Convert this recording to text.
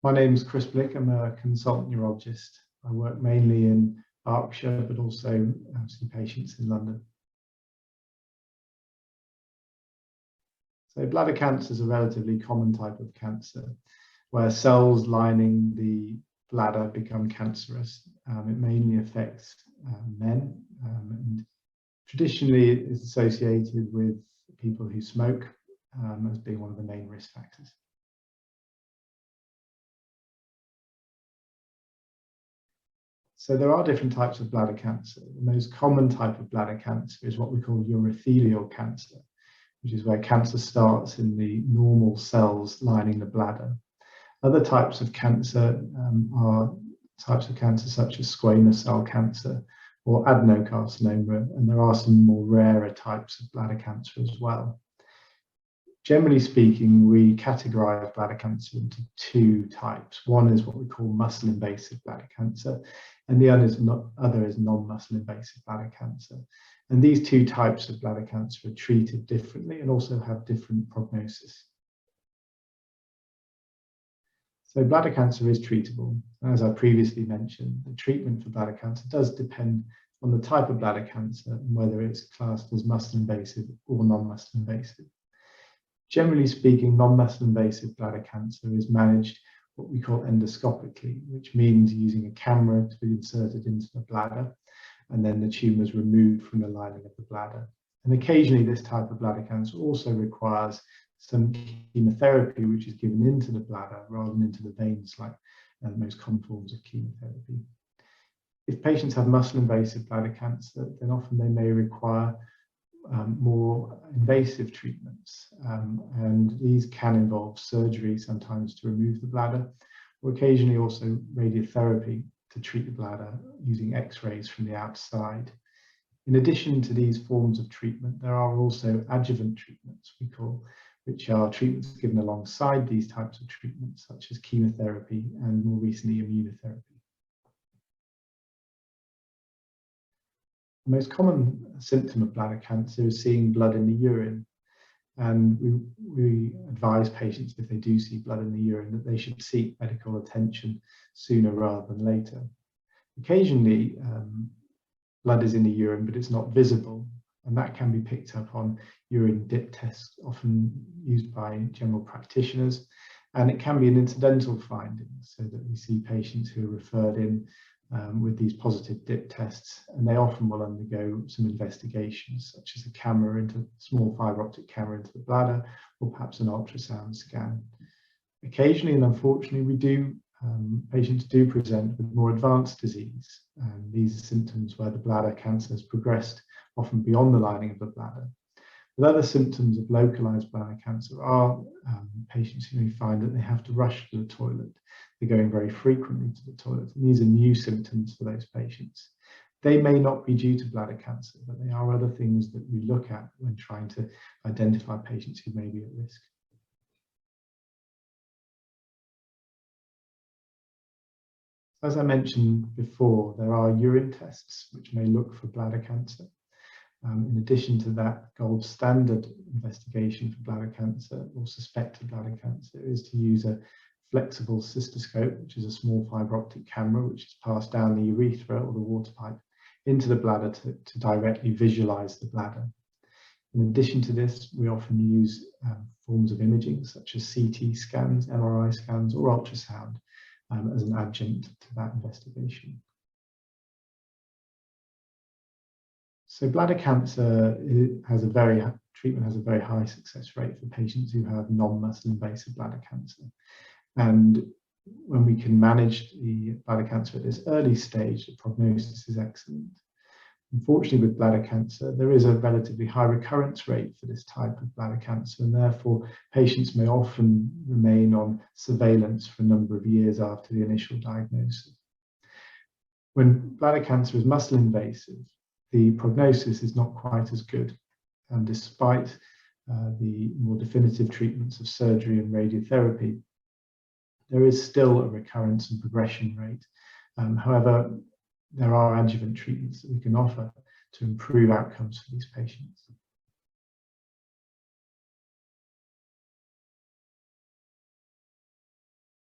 My name's Chris Blick. I'm a consultant urologist. I work mainly in Berkshire, but also see patients in London. So bladder cancer is a relatively common type of cancer where cells lining the bladder become cancerous. It mainly affects men, and traditionally it is associated with people who smoke as being one of the main risk factors. So there are different types of bladder cancer. The most common type of bladder cancer is what we call urothelial cancer, which is where cancer starts in the normal cells lining the bladder. Other types of cancer are types of cancer such as squamous cell cancer or adenocarcinoma, and there are some more rarer types of bladder cancer as well. Generally speaking, we categorize bladder cancer into two types. One is what we call muscle-invasive bladder cancer, and the other is non-muscle invasive bladder cancer. And these two types of bladder cancer are treated differently and also have different prognosis. So bladder cancer is treatable. As I previously mentioned, the treatment for bladder cancer does depend on the type of bladder cancer and whether it's classed as muscle invasive or non-muscle invasive. Generally speaking, non-muscle invasive bladder cancer is managed what we call endoscopically, which means using a camera to be inserted into the bladder, and then the tumour is removed from the lining of the bladder. And occasionally this type of bladder cancer also requires some chemotherapy, which is given into the bladder rather than into the veins, like the most common forms of chemotherapy. If patients have muscle invasive bladder cancer, then often they may require more invasive treatments, and these can involve surgery sometimes to remove the bladder, or occasionally also radiotherapy to treat the bladder using x-rays from the outside. In addition to these forms of treatment, there are also adjuvant treatments, we call, which are treatments given alongside these types of treatments, such as chemotherapy and more recently immunotherapy. The most common symptom of bladder cancer is seeing blood in the urine, and we advise patients, if they do see blood in the urine, that they should seek medical attention sooner rather than later. Occasionally, blood is in the urine, but it's not visible, and that can be picked up on urine dip tests, often used by general practitioners, and it can be an incidental finding, so that we see patients who are referred in with these positive dip tests, and they often will undergo some investigations, such as a small fibre optic camera into the bladder, or perhaps an ultrasound scan. Occasionally, and unfortunately, patients do present with more advanced disease. These are symptoms where the bladder cancer has progressed often beyond the lining of the bladder. But other symptoms of localized bladder cancer are patients who may find that they have to rush to the toilet. They're going very frequently to the toilet, and these are new symptoms for those patients. They may not be due to bladder cancer, but they are other things that we look at when trying to identify patients who may be at risk. As I mentioned before, there are urine tests which may look for bladder cancer. In addition to that, gold standard investigation for bladder cancer or suspected bladder cancer is to use a flexible cystoscope, which is a small fibre optic camera which is passed down the urethra or the water pipe into the bladder to directly visualize the bladder. In addition to this, we often use forms of imaging such as CT scans, MRI scans, or ultrasound as an adjunct to that investigation. So bladder cancer treatment has a very high success rate for patients who have non-muscle invasive bladder cancer. And when we can manage the bladder cancer at this early stage, the prognosis is excellent. Unfortunately, with bladder cancer, there is a relatively high recurrence rate for this type of bladder cancer, and therefore patients may often remain on surveillance for a number of years after the initial diagnosis. When bladder cancer is muscle invasive, the prognosis is not quite as good, and despite the more definitive treatments of surgery and radiotherapy, there is still a recurrence and progression rate. However, there are adjuvant treatments that we can offer to improve outcomes for these patients.